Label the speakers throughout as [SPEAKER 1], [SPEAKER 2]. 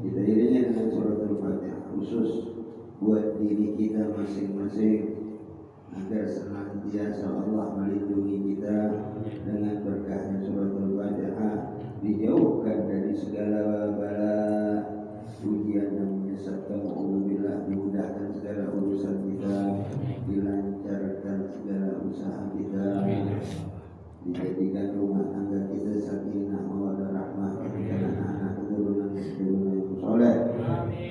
[SPEAKER 1] Kita iringi dengan suratul Fatihah khusus buat diri kita masing-masing agar senantiasa Allah melindungi kita dengan berkahnya suratul Fatihah, dijauhkan dari segala bala ujian yang menyesatkan, alhamdulillah, dimudahkan segala urusan kita, dilancarkan segala usaha kita, dijadikan rumah tangga kita sakinah mawaddah rahmah, dijadikan anak-anak keturunan yang soleh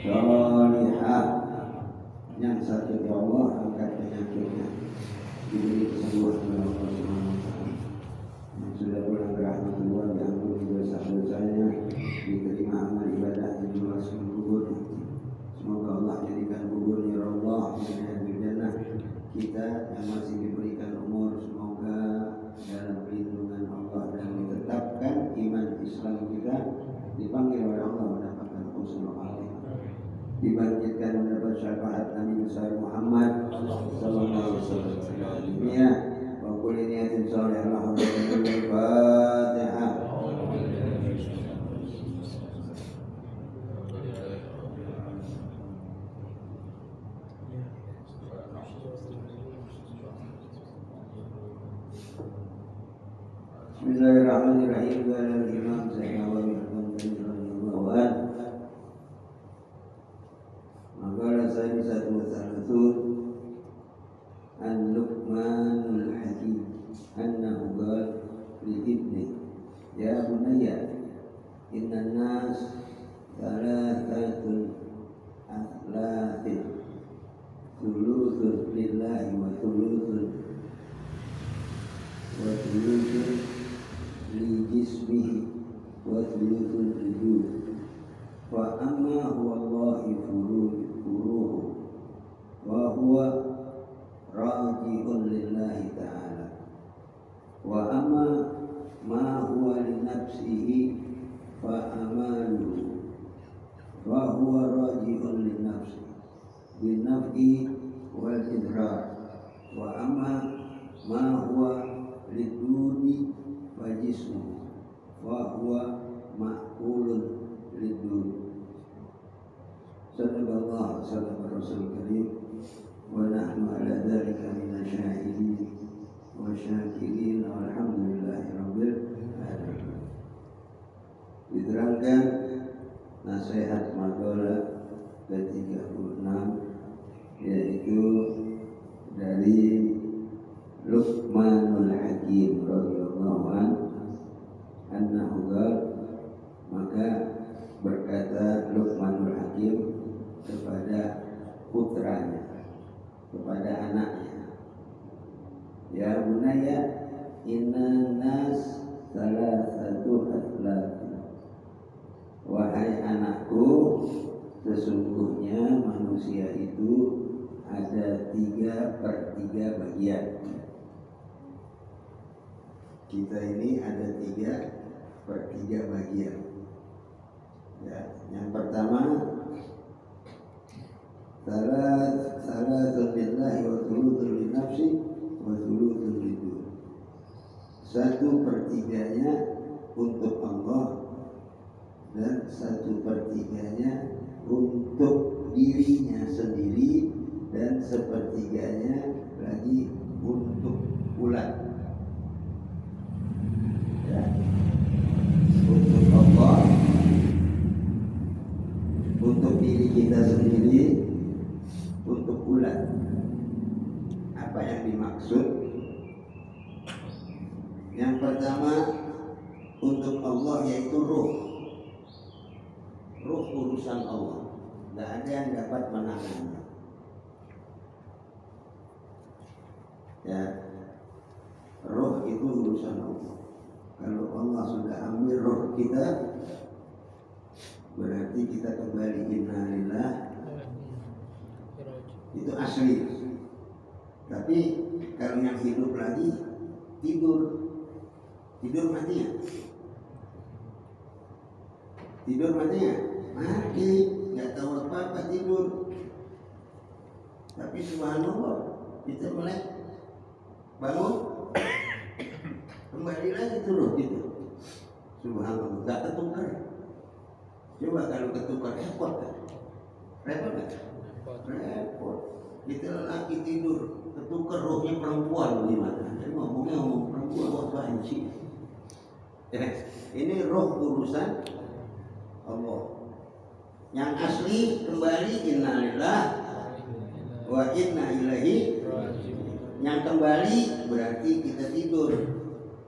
[SPEAKER 1] salihah, yang satu ya Allah angkat penyakitnya, diberi kesembuhan oleh Allah Subhanahu wa taala. Yang sudah pulang ke rahmatullah diampuni dosa-dosanya, diterima amal ibadahnya, diluaskan kuburnya. Semoga Allah jadikan kuburnya Allah menjadi jannah. Kita yang masih diberikan umur semoga dalam lindungan Allah dan ditetapkan iman Islam kita, dipanggil oleh Allah mendapatkan husnul khatimah, dibangkitkan mendapat syafaat Nabi besar Muhammad sallallahu alaihi wasallam dunia wa kulli niyatin shalihah alhamdulillah. Fatihah. Bismillahirrahmanirrahim. Qala al-imam Zainawi radhiyallahu anhu, maqala sayyid satu thalathun an Luqmanul Hakim annahu qala li ibni ya bunayya innan nas thalathatun akhlaqin thuluthun lillahi wa thuluthun li jismihi wa thuluthun lijud wa amma huwa Allahi furuhu wa huwa raji'un lillahi ta'ala wa amma ma huwa li nafsihi fa amaluhu wa huwa raji'un li nafsihi bin naf'i wal idrar wa amma ma huwa liduni wa jismu wa huwa ma'kulun liduni. Sadaqallah sadaqa Rasul Karim wa nahnu ala dhalika minasyahidin wa syakirin walhamdulillahi rabbil alamin. Diterangkan nasihat maqalah ke-36, yaitu dari Luqmanul Hakim radhiyallahu anhu, maka berkata Luqmanul Hakim kepada putranya, kepada anaknya, ya bunayya inna nas thalathatu akhlaq, wahai anakku, sesungguhnya manusia itu ada 3/3 bagian. Kita ini ada 3/3 bagian. Ya, yang pertama salatun lillahi wa thuluthun linafsi wa thuluthun lidun. 1/3-nya untuk Allah dan 1/3-nya untuk dirinya sendiri dan 1/3-nya lagi untuk ulat. Ya. Untuk Allah, untuk diri kita sendiri, untuk ulat. Apa yang dimaksud? Yang pertama untuk Allah, yaitu ruh urusan Allah, tidak ada yang dapat menangannya. Ya, roh itu urusan Allah. Kalau Allah sudah ambil roh kita, berarti kita kembali innalillah, itu asli. Tapi kalau yang hidup lagi tidur mati ya? Tidur mati ya? Mati, nggak tahu apa-apa tidur. Tapi subhanallah, kita melek bangun, kembali lagi terus gitu. Subhanallah, nggak ketukar. Coba kalau ketukar repot kan? Repot kan? repot. Kita lelaki tidur, ketukar rohnya perempuan gimana? Jadi ngomong perempuan buat banci. Ini roh urusan Allah. Yang asli kembali innalillah wa inna ilaihi. Yang kembali berarti kita tidur.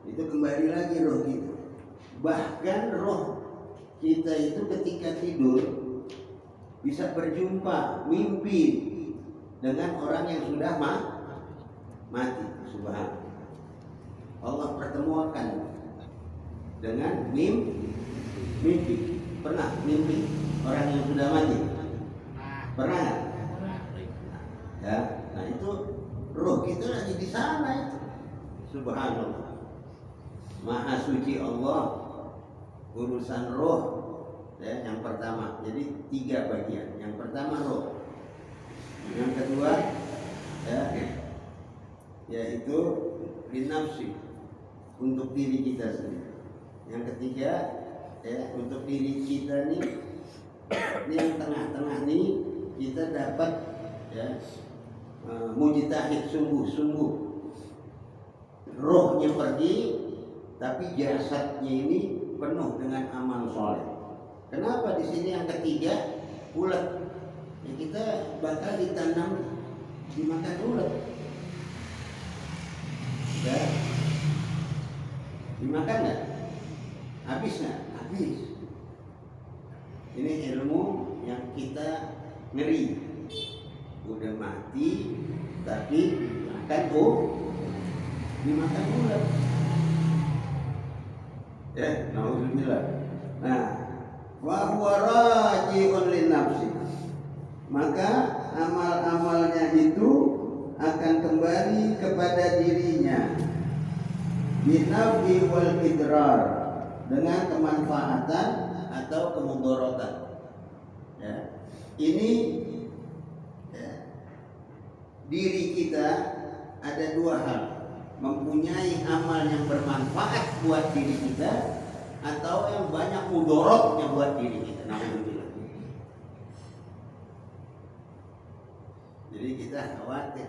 [SPEAKER 1] Itu kembali lagi roh kita. Bahkan roh kita itu ketika tidur bisa berjumpa, mimpi dengan orang yang sudah mati. Subhanallah. Allah pertemukan dengan mimpi. Pernah mimpi orang yang sudah mati? Pernah nggak? Ya, nah itu roh kita lagi di sana itu. Subhanallah. Maha suci Allah. Urusan roh ya, yang pertama. Jadi 3 bagian. Yang pertama roh. Yang kedua ya, yaitu linafsi, untuk diri kita sendiri. Yang ketiga ya, untuk diri kita nih, ini yang tengah-tengah nih kita dapat ya, mujtahid sungguh-sungguh. Rohnya pergi, tapi jasadnya ini penuh dengan amal soleh. Kenapa di sini yang ketiga ulet? Ya, kita bakal ditanam dimakan ulet. Ya, dimakan nggak? Habis nggak? Habis. Ini ilmu yang kita ngeri. Udah mati, tapi makan dimakan ulet. Ya, naudzubillah. Nah, wa huwa raji'un lin nafsi. Maka amal-amalnya itu akan kembali kepada dirinya. Binafi wal idrar, dengan kemanfaatan atau kemudorotan. Ya. Ini ya, diri kita ada 2 hal. Mempunyai amal yang bermanfaat buat diri kita atau yang banyak mudorotnya buat diri kita. Alhamdulillah. Jadi kita khawatir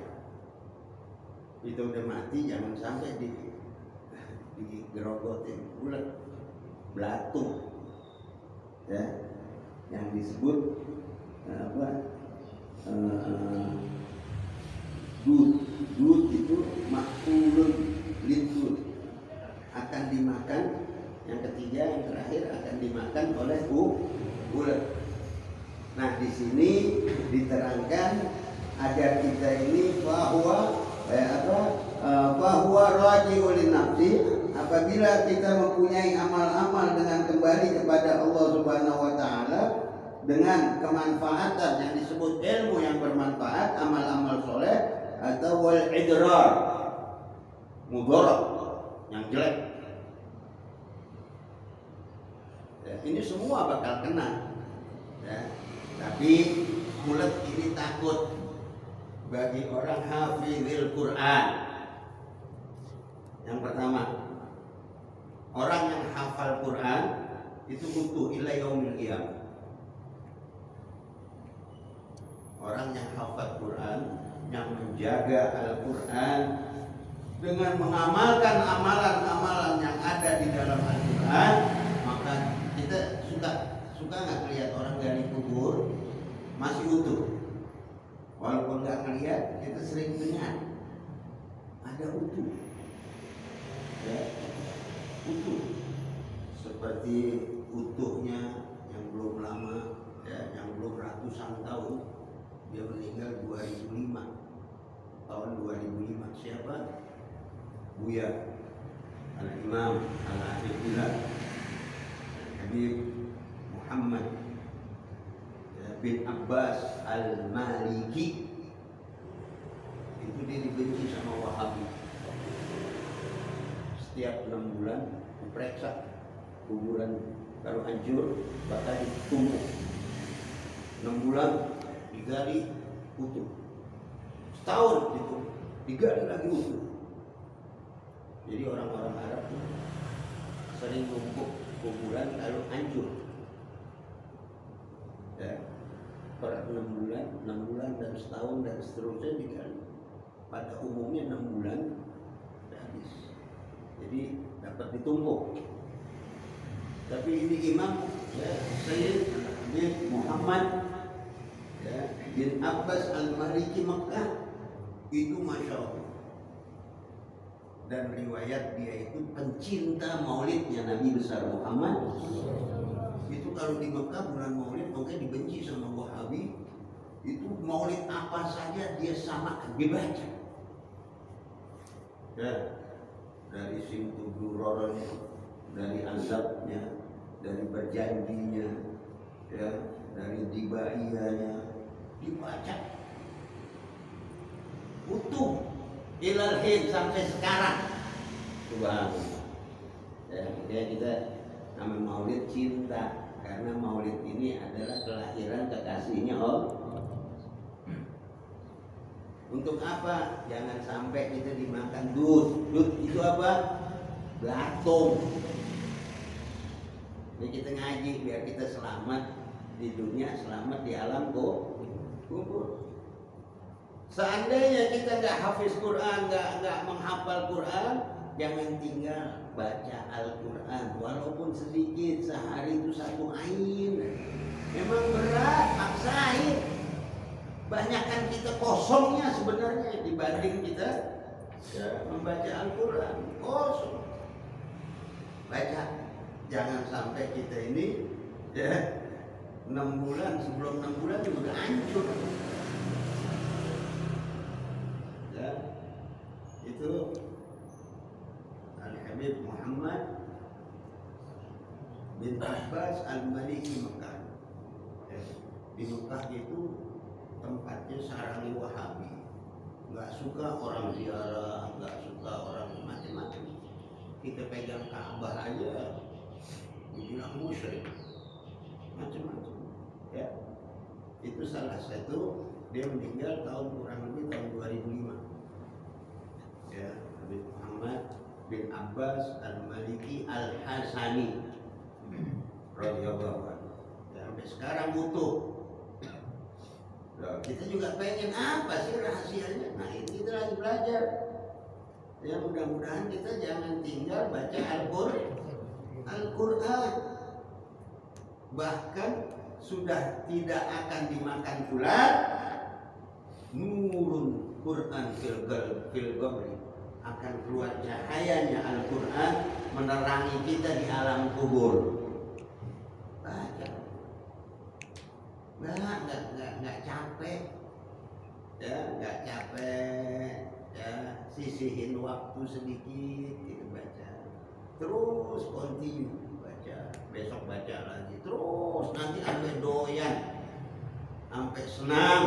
[SPEAKER 1] kita udah mati, jangan sampai digerogotin ulet, belatung, ya, yang disebut dud itu makulun lidud, akan dimakan. Yang ketiga, yang terakhir akan dimakan oleh ulet. Nah, di sini diterangkan agar kita ini bahwa raji'ul nafsi, apabila kita mempunyai amal-amal dengan kembali kepada Allah Subhanahu wa taala dengan kemanfaatan yang disebut ilmu yang bermanfaat, amal-amal soleh, atau wal idrar, mudarat yang jelek. Ya, ini semua bakal kena. Ya, tapi mulut ini takut bagi orang hafizil Quran. Yang pertama, orang yang hafal Quran itu utuh ila yaumil qiyamah. Orang yang hafal Quran, yang menjaga Al-Quran dengan mengamalkan amalan-amalan yang ada di dalam Al-Quran, maka kita suka nggak lihat orang gali kubur masih utuh. Walaupun nggak ngelihat, kita sering dengar ada utuh, ya, utuh. Seperti utuhnya yang belum lama, ya, yang belum ratusan tahun, dia meninggal 2005, tahun 2005. Siapa? Buya Al-Imam Al-Ahibullah Habib Muhammad bin Abbas Al-Maliki. Itu dia dibenci sama Wahabi. Setiap 6 bulan diperiksa kuburan, kalau hancur bakal ditumpuk. 6 bulan digali utuh, setahun itu digali lagi utuh. Jadi orang-orang Arab sering tumpuk kuburan lalu hancur. Ya.
[SPEAKER 2] per 6 bulan dan setahun dan seterusnya dikali. Pada umumnya 6 bulan habis. Jadi dapat ditumpuk. Tapi ini imam ya, Sayyid bin Muhammad ya, bin Abbas Al-Maliki Mekah itu Masya Allah. Dan riwayat dia itu pencinta maulidnya Nabi besar Muhammad. Itu kalau di Mekah bulan maulid maka dibenci sama Wahabi. Itu maulid apa saja dia sama dibaca. Ya, dari Simtudurornya, dari azabnya, dari berjanjinya, ya, dari dibaiyanya dibaca utuh ilal hin sampai sekarang. Subhanallah. Ya, kita nama maulid cinta karena maulid ini adalah kelahiran kekasihnya Allah. Untuk apa? Jangan sampai kita dimakan dut. Dut itu apa? Belatung. Ini kita ngaji biar kita selamat di dunia, selamat di alam kubur. Seandainya kita nggak hafiz Quran, nggak menghafal Quran, jangan tinggal baca Al-Quran walaupun sedikit, sehari itu 1 ain. Memang berat, paksain. Banyakkan kita kosongnya sebenarnya dibanding kita ya, membaca Al-Quran. Kosong. Baca. Jangan sampai kita ini ya 6 bulan, sebelum 6 bulan juga hancur. Ya. Itu Al-Habib Muhammad bin Abbas Al-Maliki Mekah. Ya. Di Mekah itu tempatnya sarang Wahabi, nggak suka orang ziarah, nggak suka orang macam-macam. Kita pegang Ka'bah aja dibilang musyrik, macam-macam. Ya, itu salah satu. Dia meninggal kurang lebih tahun 2005. Ya, Habib Muhammad bin Abbas Al-Maliki Al-Hasani radhiyallahu anhu. Ya, sampai sekarang utuh. Nah, kita juga pengen apa sih rahasianya? Nah, ini kita lagi belajar. Ya, mudah-mudahan kita jangan tinggal baca Al-Quran. Bahkan sudah tidak akan dimakan ular. Nurun Quran fil ghamri, akan keluar cahayanya Al-Quran menerangi kita di alam kubur. Baca. Nggak capek, ya nggak capek, ya sisihin waktu sedikit kita baca, terus continue baca, besok baca lagi, terus nanti sampai doyan, sampai senang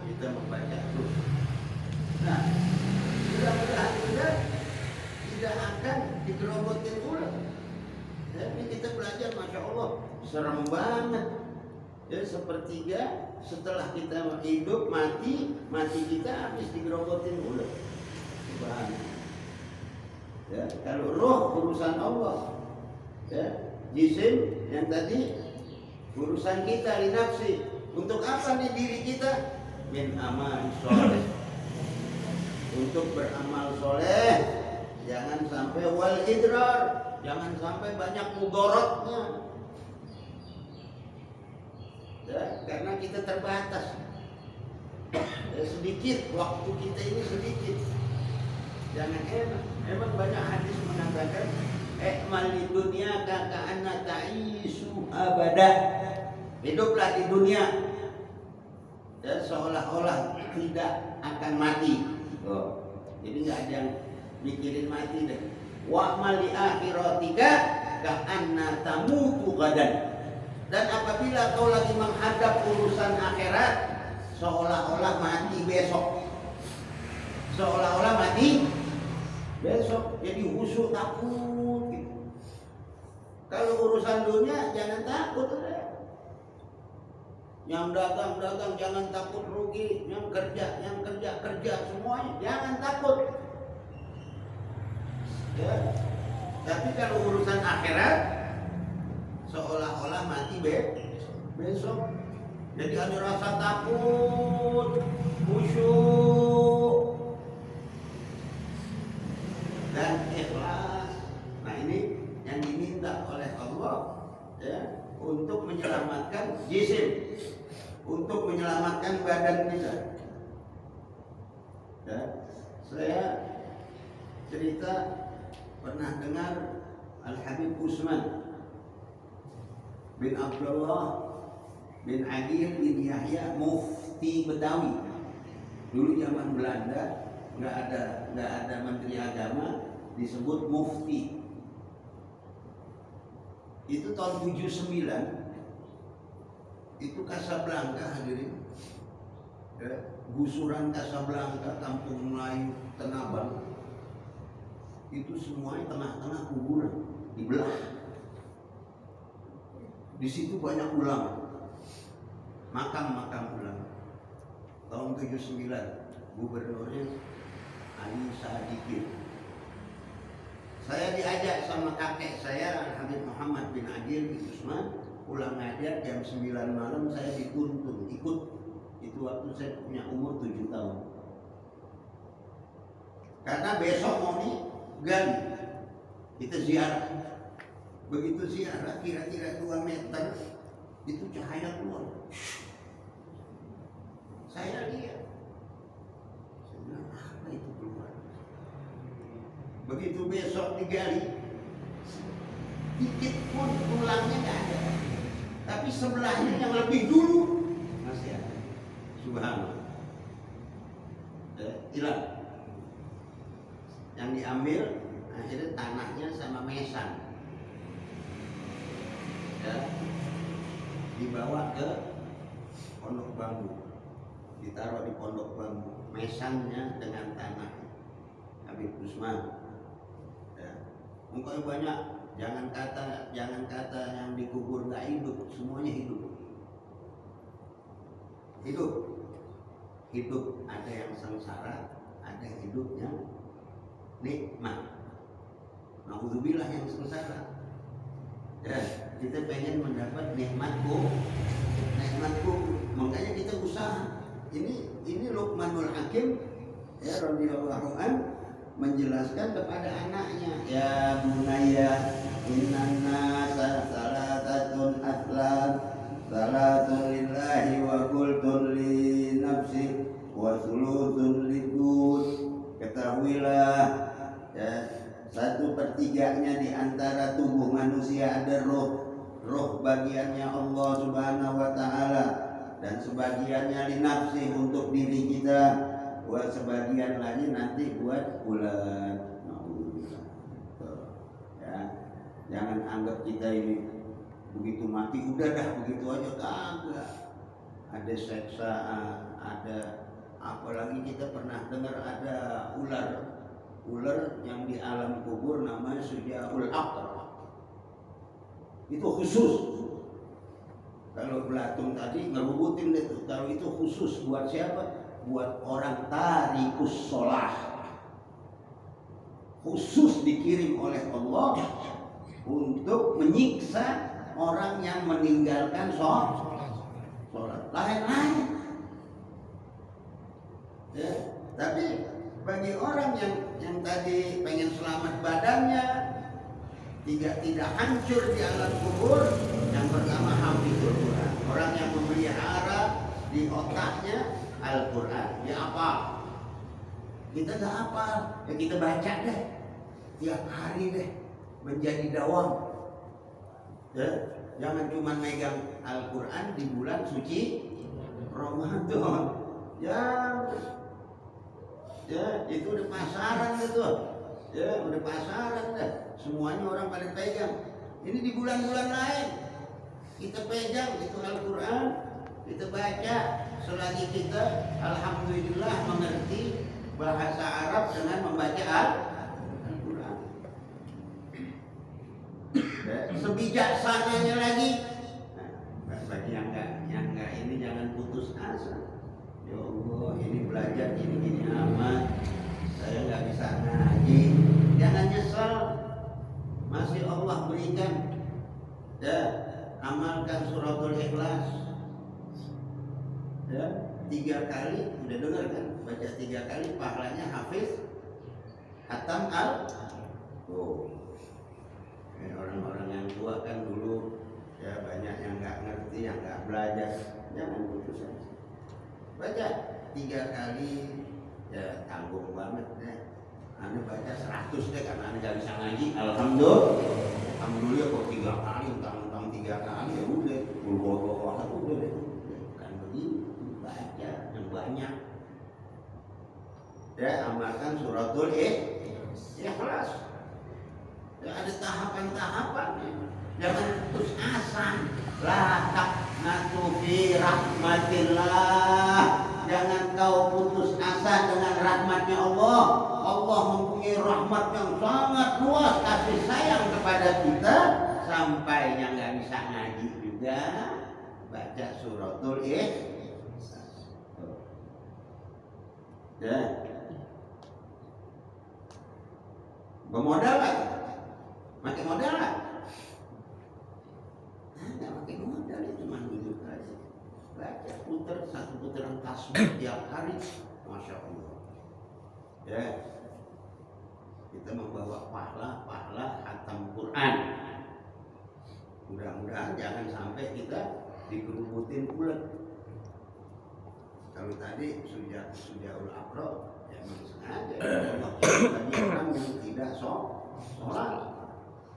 [SPEAKER 2] kita membaca terus. Nah, mudah-mudahan kita tidak akan digerogotin ular. Jadi kita belajar, masya Allah, serem banget. Ya, sepertiga setelah kita hidup, mati kita habis digerogotin ular. Ya, kalau roh urusan Allah, ya, jisim yang tadi urusan kita li nafsi. Untuk apa nih diri kita? Min amal soleh. Untuk beramal soleh, jangan sampai wal idrar, jangan sampai banyak mudorotnya. Ya, karena kita terbatas, ya, sedikit waktu kita ini sedikit. Jangan enak. Memang banyak hadis mengatakan mali dunia ka'anna ta'isu abada. Hiduplah di dunia ya, seolah-olah tidak akan mati. Oh, jadi nggak ada yang mikirin mati deh. Wa mali akhiratika ka'anna tamutu gadan. Dan apabila kau lagi menghadap urusan akhirat, seolah-olah mati besok. Seolah-olah mati besok. Jadi khusyuk, takut gitu. Kalau urusan dunia jangan takut. Yang dagang jangan takut rugi. Yang kerja semuanya jangan takut. Ya. Tapi kalau urusan akhirat, seolah-olah mati besok. Jadi ada rasa takut, khusyuk, dan ikhlas. Nah ini yang diminta oleh Allah ya, untuk menyelamatkan jisim, untuk menyelamatkan badan kita. Ya, saya cerita pernah dengar Al-Habib Utsman bin Abdullah bin Adil bin Yahya Mufti Betawi. Dulu zaman Belanda nggak ada menteri agama disebut mufti. Itu tahun 79 itu Casablanca hadirin. Gusuran Casablanca, kampung Melayu Tenabang. Itu semuanya tengah-tengah kuburan dibelah. Di situ banyak ulama. Makam-makam ulama. Tahun 79 gubernurnya Ali Sadikin. Saya diajak sama kakek saya Habib Muhammad bin Adil bin Utsman pulang ngajar jam 9 malam, saya dituntun ikut. Itu waktu saya punya umur 7 tahun. Karena besok mau digali, kita ziarah. Begitu ziarah kira-kira 2 meter itu cahaya keluar. Saya lihat. Saya bilang, apa itu keluar? Begitu besok digali, dikit pun tulangnya nggak ada. Tapi sebelahnya yang lebih dulu masih ada. Subhanallah. Hilang. Yang diambil akhirnya tanahnya sama mesan. Ya, dibawa ke pondok bambu, ditaruh di pondok bambu, mesannya dengan tanah Habib Utsman. Ya, mungkin banyak, jangan kata yang dikubur nggak hidup, semuanya hidup. Hidup ada yang sengsara, ada hidup yang nikmat. Naudzubillah yang sengsara. Ya, kita pengen mendapat nikmatku, makanya kita usaha. Ini Luqmanul Hakim ya radhiyallahu an menjelaskan kepada anaknya, ya bunayya innan nasa salatatun aslam, salatun lillahi wa qultun li nafsi wa sulutun lidud. Ketahuilah ya, 1/3-nya di antara tubuh manusia ada roh bagiannya Allah Subhanahu wa taala, dan sebagiannya li nafsi untuk diri kita, buat sebagian lagi nanti buat bulan. Ya, jangan anggap kita ini begitu mati udah dah begitu aja, kagak. Ada seksaan, ada apalagi kita pernah dengar ada ular yang di alam kubur namanya Sujaul Aqrab. Itu khusus. Kalau belatung tadi ngerubutin itu. Kalau itu khusus buat siapa? Buat orang tarikus sholah. Khusus dikirim oleh Allah untuk menyiksa orang yang meninggalkan sholat. Lain-lain. Ya, tapi bagi orang yang tadi pengen selamat badannya, tidak hancur di alam kubur, yang pertama hafizul Quran. Orang yang memelihara di otaknya Al-Quran. Ya apa? Kita gak apa, ya kita baca deh tiap hari deh, menjadi dawam. Ya, jangan cuma megang Al-Quran di bulan suci Ramadan. Ya itu udah pasaran gitu. Ya udah pasaran deh. Semuanya orang pada pegang. Ini di bulan-bulan lain kita pegang itu Al-Quran, kita baca. Selagi kita alhamdulillah mengerti bahasa Arab dengan membaca Al-Quran. Sebijaksananya lagi. Nah, bagi yang enggak ini jangan putus asa. Ya Allah, ini belajar ini amat, saya nggak bisa ngaji. Jangan nyesal, masih Allah berikan. Ya, amalkan suratul Ikhlas. Ya, 3 kali, udah dengar kan? Baca 3 kali pahalanya hafiz hatam al. Oh, orang-orang yang tua kan dulu ya banyak yang nggak ngerti, yang nggak belajar, jangan putus aja. Baca 3 kali, ya tanggung banget ya. Anda baca 100 deh karena Anda nggak bisa ngaji. Alhamdulillah kok 3 kali, utang 3 kali ya udah. Berdoa udah deh. Bukan begitu, baca yang banyak. Ya, amalkan suratul Ikhlas. Ya, ada tahapan-tahapannya. Jangan putus asa. La taqnatu fi rahmatillah. Jangan kau putus asa dengan rahmatnya Allah. Allah mempunyai rahmat yang sangat luas, kasih sayang kepada kita sampai yang nggak bisa ngaji juga baca suratul Ikhlas. Ya. Bermodal lagi, pakai modal lah. Nggak pakai modal, itu cuma duduk aja. Baca putar 1 putaran tasbih tiap hari, masya Allah. Ya, kita membawa pahala hatam Quran. Mudah-mudahan jangan sampai kita dikerubutin ulet. Kalau tadi sujaul akro, ya memang sengaja. Tadi orang yang tidak sholat,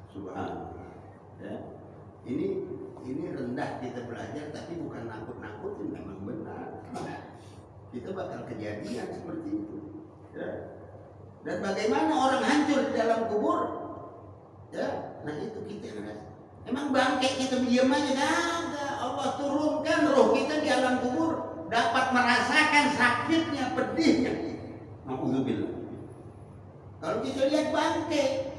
[SPEAKER 2] subhanallah. Ya, ini rendah kita belajar, tapi bukan nakut-nakutin, memang benar. Kita bakal kejadian seperti itu. Ya. Dan bagaimana orang hancur di dalam kubur? Ya, nah itu kita ngerasa. Emang bangkai kita diam aja? Enggak. Allah turunkan roh kita di alam kubur, dapat merasakan sakitnya, pedihnya. Alhamdulillah. Kalau kita lihat bangkai,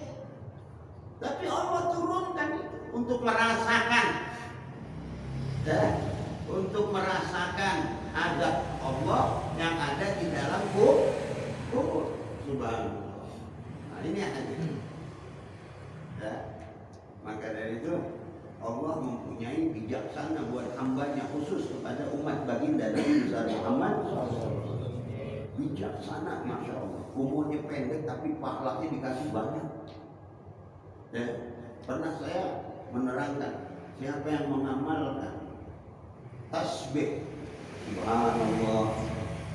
[SPEAKER 2] tapi Allah turunkan itu untuk merasakan, ya, untuk merasakan azab Allah yang ada di dalam kubur. Subhanallah. Nah, ini aja. Ya. Maka dari itu Allah mempunyai bijaksana buat hambanya khusus kepada umat baginda Nabi Muhammad. Bijaksana, masya Allah. Umurnya pendek tapi pahalanya dikasih banyak. Ya. Pernah saya menerangkan siapa yang mengamalkan tasbih subhanallah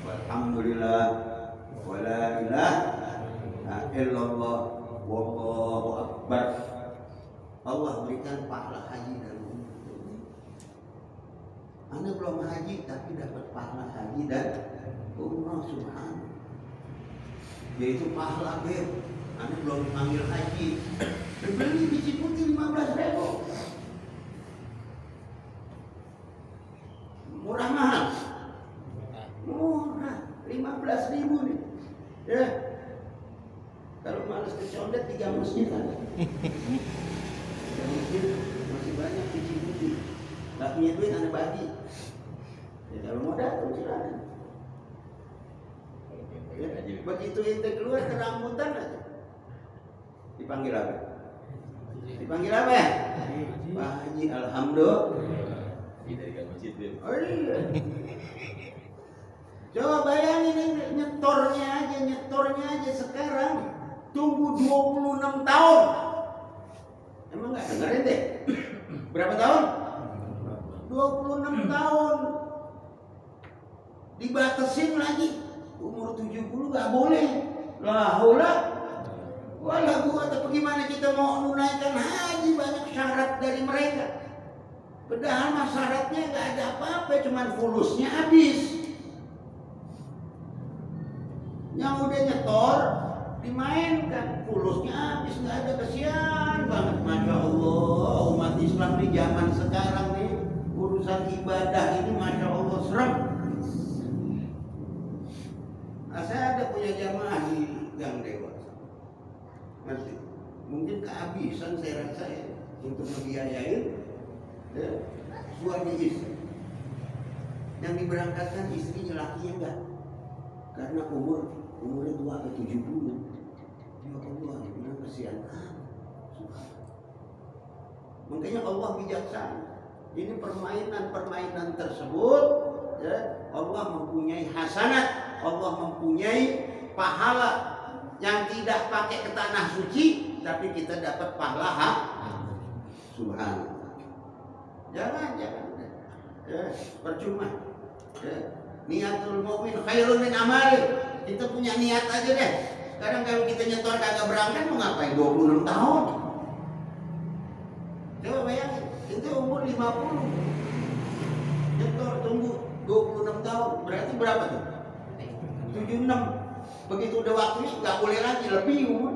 [SPEAKER 2] walhamdulillah wala ilaha illallah wallahu akbar, Allah berikan pahala haji dan umrah. Anda belum haji tapi dapat pahala haji dan umrah, subhanallah. Yaitu pahala ber. Anda belum dipanggil haji, beli biji putih 15.000. Murah mahal? Murah, 15.000 nih. Ya. Kalau malas ke condet 3 masjid ada. 3 masjid masih banyak biji putih. Gak punya duit Anda bagi. Ya, kalau mau datang silakan. Ya, begitu ente keluar ke rambutan aja. Dipanggil apa? Dipanggil apa ya? Pak Haji, alhamdulillah. Oh iya. Coba bayangin nyetornya aja sekarang tunggu 26 tahun. Emang nggak dengerin deh? Berapa tahun? 26 tahun. Dibatasin lagi. Umur 70 nggak boleh. La haula wala quwata. Bagaimana kita mau menunaikan haji, banyak syarat dari mereka. Padahal syaratnya nggak ada apa-apa, cuman fulusnya habis. Yang udah nyetor dimainkan, fulusnya habis, nggak ada, kesian banget. Masya Allah, umat Islam di zaman sekarang nih urusan ibadah ini masya Allah serem. Nah, saya ada punya jamaah di Gang Dewa. Nanti mungkin kehabisan saya rasa ya untuk membiayain ya, suami istri. Yang diberangkatkan istrinya, lakinya enggak. Karena umurnya tua ke 70. Ya Allah, bilang kesian. Makanya Allah bijaksana. Ini permainan tersebut ya, Allah mempunyai hasanat, Allah mempunyai pahala yang tidak pakai ke tanah suci, tapi kita dapat pahala. Subhanallah. Jangan. Ya, percuma. Ya. Niatul mu'min khairun min amali. Kita punya niat aja deh. Sekarang kalau kita nyetor kagak berangkat mau ngapain 26 tahun? Coba bayangin, itu umur 50. Nyetor tunggu 26 tahun. Berarti berapa tuh? 76. Begitu udah waktunya nggak boleh lagi lebih umur.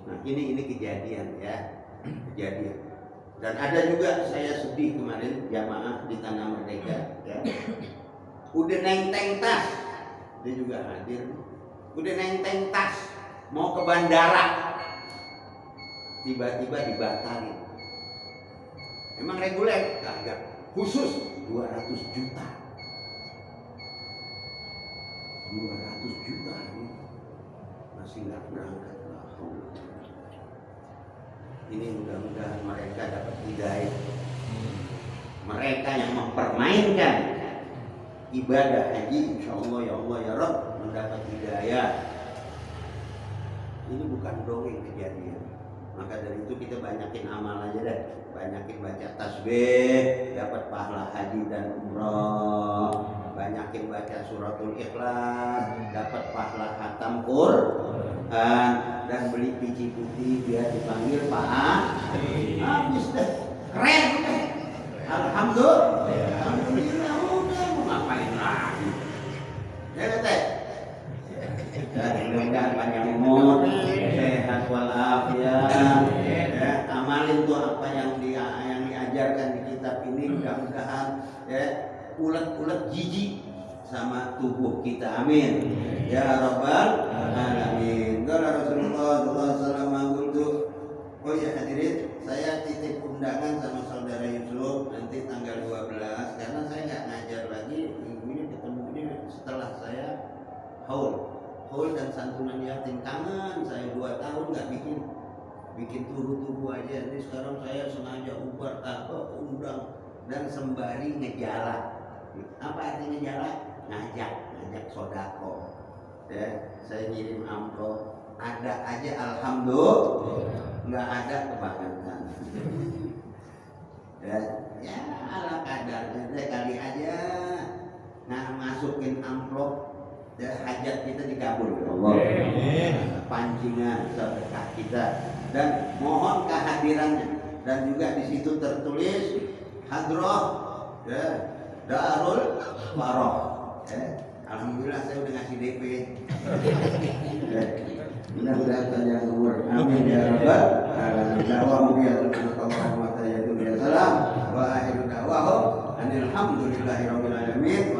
[SPEAKER 2] Nah, ini kejadian ya. Kejadian. Dan ada juga saya sedih kemarin jamaah di Tanah Merdeka ya. Udah nenteng tas. Dia juga hadir. Udah nenteng tas mau ke bandara. Tiba-tiba dibatalin. Emang reguler? Kagak. Khusus 200 juta. 200 juta ini masih nggak berangkat lah. Ini mudah-mudahan mereka dapat hidayah. Mereka yang mempermainkan ibadah haji, insya Allah ya Allah ya Rabb mendapat hidayah. Ini bukan dongeng kejadian. Maka dari itu kita banyakin amal aja deh. Banyakin baca tasbih, dapat pahala haji dan umrah. Banyakin baca suratul ikhlas, dapat pahala khatam Quran. Dan beli biji putih biar dipanggil Pak. Habis deh. Keren deh. Alhamdulillah. Udah mau ngapain lagi? Ya kata. Mudah-mudahan panjang umur, sehat walafiat. Ya, amalin tuh apa yang diajarkan di kitab ini. Mudah-mudahan ya ulet-ulet jijik sama tubuh kita. Amin. Ya Rabbal Alamin. Qala Rasulullah SAW. Oh ya hadirin, saya titip undangan sama saudara Yusuf nanti tanggal 12 karena saya nggak ngajar lagi. Minggunya ketemunya setelah saya haul dan santunan yatim. Kangen saya 2 tahun nggak bikin tubuh aja. Jadi sekarang saya sengaja undang dan sembari ngejala. Apa artinya ngejala? Ngajak sodako. Ya, saya ngirim amplop. Ada aja alhamdulillah, nggak ada kebangetan. Ya ala kadarnya deh kali aja. Nah masukin amplop. Dan hajat kita dikabul ya Allah. Pancingan sedekah kita dan mohon kehadirannya. Dan juga di situ tertulis hadroh ya, Darul Faroh. Ya. Alhamdulillah saya udah ngasih DP. Ya. Mudah-mudahan panjang umur. Amin ya rabbal alamin. Da'wahu ya subhanallahi wa ta'ala wa akhiru da'wahum alhamdulillahirabbil alamin.